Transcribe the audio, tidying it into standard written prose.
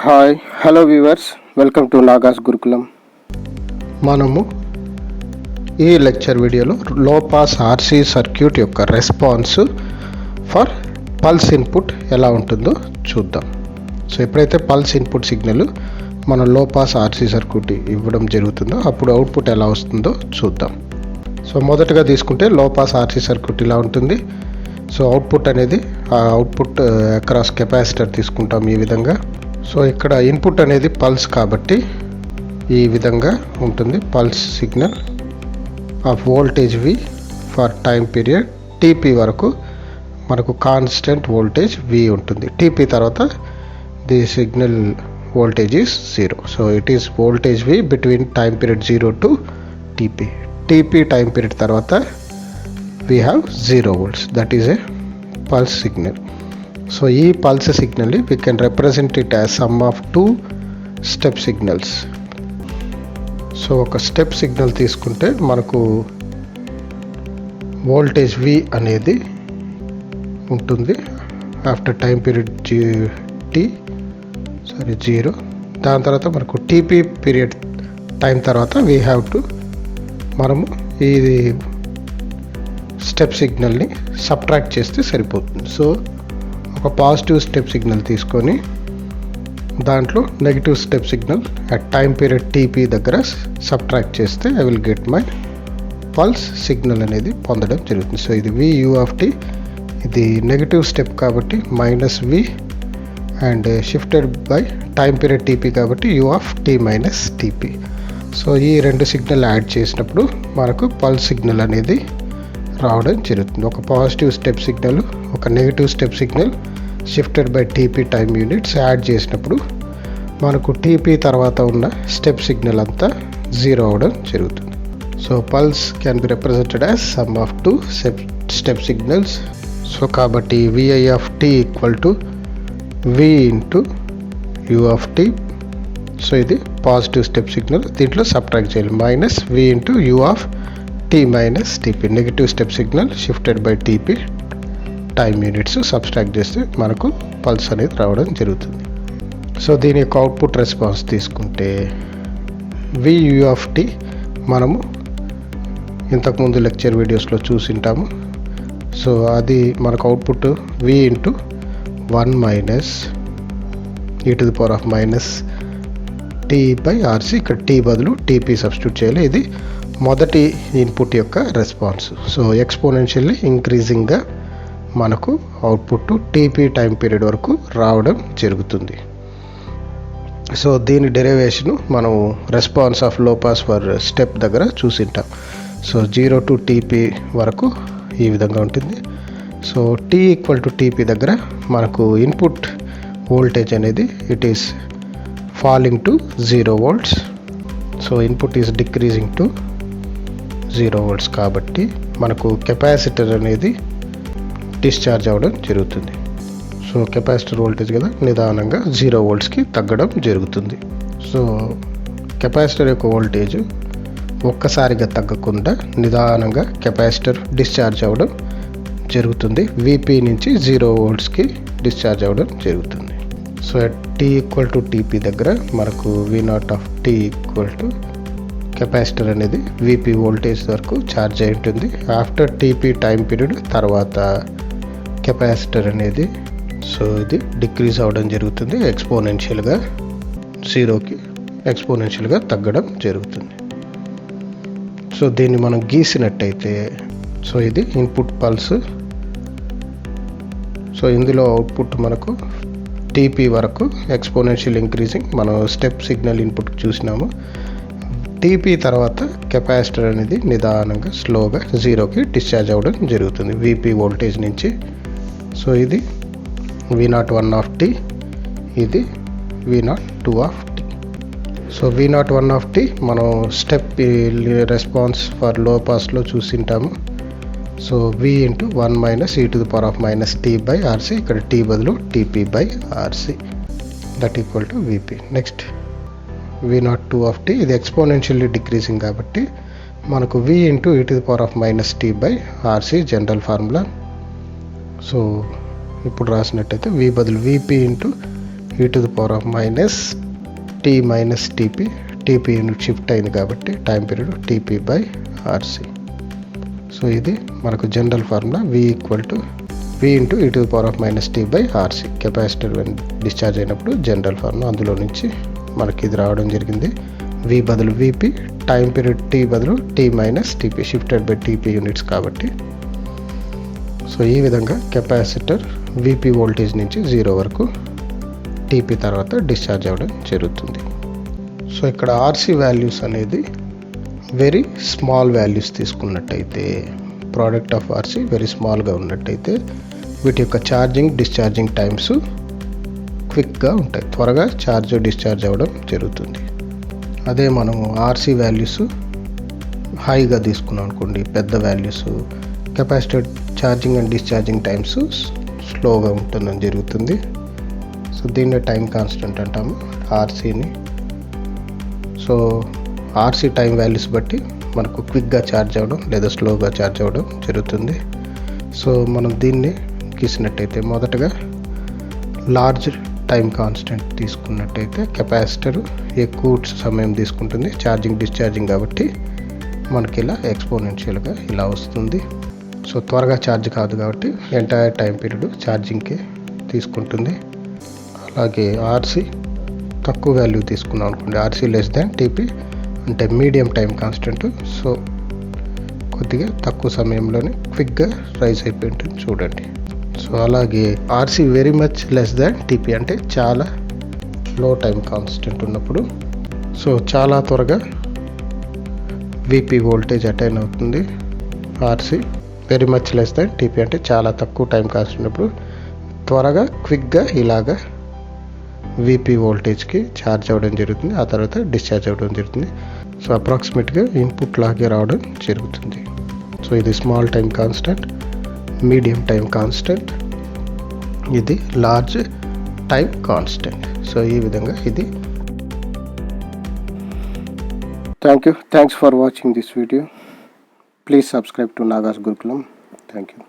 Hi hello viewers, welcome to Nagas Gurukulam. మనము ఈ lecture వీడియోలో లో పాస్ ఆర్సీ సర్క్యూట్ యొక్క రెస్పాన్స్ ఫర్ పల్స్ ఇన్పుట్ ఎలా ఉంటుందో చూద్దాం. సో ఎప్పుడైతే పల్స్ ఇన్పుట్ సిగ్నల్ మనం లో పాస్ ఆర్సీ సర్క్యూట్ ఇవ్వడం జరుగుతుందో అప్పుడు అవుట్పుట్ ఎలా వస్తుందో చూద్దాం. సో మొదటగా తీసుకుంటే లో పాస్ ఆర్సీ సర్క్యూట్ ఇలా ఉంటుంది. సో అవుట్పుట్ అనేది ఆ అవుట్పుట్ అక్రాస్ కెపాసిటర్ తీసుకుంటాం ఈ విధంగా. సో ఇక్కడ ఇన్పుట్ అనేది పల్స్ కాబట్టి ఈ విధంగా ఉంటుంది. Pulse signal of voltage V for time period TP వరకు మనకు కాన్స్టెంట్ వోల్టేజ్ వి ఉంటుంది. టీపీ తర్వాత the signal voltage is 0. So it is voltage V between time period 0 to TP. TP time period తర్వాత we have 0 volts, that is a pulse signal. So ఈ pulse signal we can represent it as sum of two step signals. So ఒక step signal తీసుకుంటే మనకు voltage V అనేది ఉంటుంది after time period 0. దాని తర్వాత మనకు టీపీ పీరియడ్ టైం తర్వాత వీ హ్యావ్ టు మనము ఇది స్టెప్ సిగ్నల్ని సబ్ట్రాక్ట్ చేస్తే సరిపోతుంది. సో ఒక పాజిటివ్ స్టెప్ సిగ్నల్ తీసుకొని దాంట్లో negative step signal at time period TP దగ్గర సబ్ట్రాక్ట్ చేస్తే I will get my pulse signal అనేది పొందడం జరుగుతుంది. సో ఇది VU ఆఫ్ టీ, ఇది నెగిటివ్ స్టెప్ కాబట్టి -V and shifted by time period TP కాబట్టి U of T minus TP. So ఈ రెండు సిగ్నల్ యాడ్ చేసినప్పుడు మనకు పల్స్ సిగ్నల్ అనేది రావడం జరుగుతుంది. ఒక పాజిటివ్ స్టెప్ సిగ్నల్, ఒక negative step signal shifted by TP time units add చేసినప్పుడు మనకు టీపీ తర్వాత ఉన్న స్టెప్ సిగ్నల్ అంతా 0 అవడం జరుగుతుంది. So pulse can be represented as sum of two step signals. So కాబట్టి VI of T equal to V into U of T. So ఇది positive step signal, దీంట్లో సబ్ట్రాక్ట్ చేయాలి -V into U of T minus TP. Negative step signal shifted by TP time units subtract చేస్తే మనకు pulse అనేది రావడం జరుగుతుంది. So దీని యొక్క అవుట్పుట్ రెస్పాన్స్ తీసుకుంటే VU ఆఫ్ టీ మనము ఇంతకుముందు లెక్చర్ వీడియోస్లో చూసింటాము. సో అది మనకు output V into 1 minus e⁻ T by RC. ఇక్కడ టీ బదులు టీపీ సబ్స్టిట్యూట్ చేయాలి. ఇది మొదటి ఇన్పుట్ యొక్క రెస్పాన్స్. సో ఎక్స్పోనెన్షియల్లీ ఇంక్రీజింగ్గా మనకు అవుట్పుట్ టీపీ టైం పీరియడ్ వరకు రావడం జరుగుతుంది. సో దీని డెరివేషను మనం రెస్పాన్స్ ఆఫ్ లో పాస్ ఫర్ స్టెప్ దగ్గర చూసింటాం. సో 0 టు టీపీ వరకు ఈ విధంగా ఉంటుంది. So T equal to TP దగ్గర మనకు ఇన్పుట్ వోల్టేజ్ అనేది it is falling to 0 volts. So input is decreasing to 0 volts కాబట్టి మనకు కెపాసిటర్ అనేది డిశ్చార్జ్ అవ్వడం జరుగుతుంది. సో కెపాసిటర్ వోల్టేజ్ కదా నిదానంగా 0 voltsకి తగ్గడం జరుగుతుంది. సో కెపాసిటర్ యొక్క వోల్టేజ్ ఒక్కసారిగా తగ్గకుండా నిదానంగా కెపాసిటర్ డిశ్చార్జ్ అవ్వడం జరుగుతుంది. VP నుంచి 0 voltsకి డిశ్చార్జ్ అవ్వడం జరుగుతుంది. So T equal to TP దగ్గర మనకు V0 of T equal to capacitor అనేది VP వోల్టేజ్ వరకు ఛార్జ్ అయి ఉంటుంది. ఆఫ్టర్ టీపీ టైం పీరియడ్ తర్వాత కెపాసిటర్ అనేది సో ఇది డిక్రీజ్ అవ్వడం జరుగుతుంది. ఎక్స్పోనెన్షియల్గా 0కి ఎక్స్పోనెన్షియల్గా తగ్గడం జరుగుతుంది. సో దీన్ని మనం గీసినట్టయితే సో ఇది ఇన్పుట్ పల్స్. సో ఇందులో అవుట్పుట్ మనకు టీపీ వరకు ఎక్స్పోనెన్షియల్ ఇంక్రీజింగ్ మనం స్టెప్ సిగ్నల్ ఇన్పుట్ చూసినాము. టీపీ తర్వాత కెపాసిటర్ అనేది నిదానంగా స్లోగా 0కి డిశ్చార్జ్ అవ్వడం జరుగుతుంది VP వోల్టేజ్ నుంచి. సో ఇది V01 ఆఫ్ టీ, ఇది V02 of T. So V01 of T మనం స్టెప్ రెస్పాన్స్ ఫర్ లో పాస్లో చూసింటాము. So V into 1 minus e⁻ T by RC. ఇక్కడ టీ బదులు TP by RC that equal to VP. Next V02 of T, ఇది exponentially decreasing కాబట్టి మనకు V into e⁻ T by RC general formula. So ఇప్పుడు రాసినట్టయితే V బదులు VP into e⁻ t minus TP. TP unit shift అయింది కాబట్టి time period TP by RC. So ఇది మనకు general formula v into e⁻ t/ఆర్సీ. కెపాసిటర్ డిశ్చార్జ్ అయినప్పుడు జనరల్ ఫార్ములా, అందులో నుంచి మనకి ఇది రావడం జరిగింది. v బదులు vp, టైం పీరియడ్ t బదులు t-tp, shifted by TP units కాబట్టి. సో ఈ విధంగా కెపాసిటర్ vp వోల్టేజ్ నుంచి 0 వరకు టీపీ తర్వాత డిశ్చార్జ్ అవ్వడం జరుగుతుంది. సో ఇక్కడ ఆర్సీ వాల్యూస్ అనేది వెరీ స్మాల్ వాల్యూస్ తీసుకున్నట్టయితే, ప్రోడక్ట్ ఆఫ్ ఆర్సీ వెరీ స్మాల్గా ఉన్నట్టయితే వీటి యొక్క ఛార్జింగ్ డిశ్చార్జింగ్ టైమ్స్ క్విక్గా ఉంటాయి, త్వరగా ఛార్జ్ డిశ్చార్జ్ అవ్వడం జరుగుతుంది. అదే మనము ఆర్సీ వాల్యూస్ హైగా తీసుకున్నాం అనుకోండి, పెద్ద values, capacitor charging and discharging times స్లోగా ఉంటుందని జరుగుతుంది. సో దీన్నే టైం కాన్స్టెంట్ అంటాము ఆర్సీని. సో ఆర్సీ టైం వాల్యూస్ బట్టి మనకు క్విక్గా ఛార్జ్ అవ్వడం లేదా స్లోగా ఛార్జ్ అవ్వడం జరుగుతుంది. సో మనం దీన్ని గీసినట్టయితే మొదటగా లార్జ్ టైం కాన్స్టెంట్ తీసుకున్నట్టయితే కెపాసిటర్ ఎక్కువ సమయం తీసుకుంటుంది ఛార్జింగ్ డిశ్చార్జింగ్ కాబట్టి మనకి ఇలా ఎక్స్పోనెన్షియల్గా ఇలా వస్తుంది. సో త్వరగా ఛార్జ్ కాదు కాబట్టి ఎంటైర్ టైం పీరియడ్ ఛార్జింగ్కే తీసుకుంటుంది. అలాగే ఆర్సీ తక్కువ వాల్యూ తీసుకున్నాం అనుకోండి, ఆర్సీ లెస్ దాన్ టీపీ అంటే మీడియం టైం కాన్స్టెంట్. సో కొద్దిగా తక్కువ సమయంలోనే క్విక్గా రైజ్ అయిపోయి ఉంటుంది చూడండి. సో అలాగే RC very much less than TP అంటే చాలా లో టైం కాన్స్టెంట్ ఉన్నప్పుడు సో చాలా త్వరగా వీపీ వోల్టేజ్ అటైన్ అవుతుంది. RC very much less than TP అంటే చాలా తక్కువ టైం కాన్స్టెంట్ ఉన్నప్పుడు త్వరగా క్విక్గా ఇలాగా వీపీ వోల్టేజ్కి ఛార్జ్ అవ్వడం జరుగుతుంది, ఆ తర్వాత డిశ్చార్జ్ అవ్వడం జరుగుతుంది. సో అప్రాక్సిమేట్గా ఇన్పుట్ లాగే రావడం జరుగుతుంది. సో ఇది small time constant, medium time constant, ఇది లార్జ్ టైం కాన్స్టెంట్. సో ఈ విధంగా ఇది. Thanks for watching this video. Please subscribe to Nagas Gurukulam. Thank you.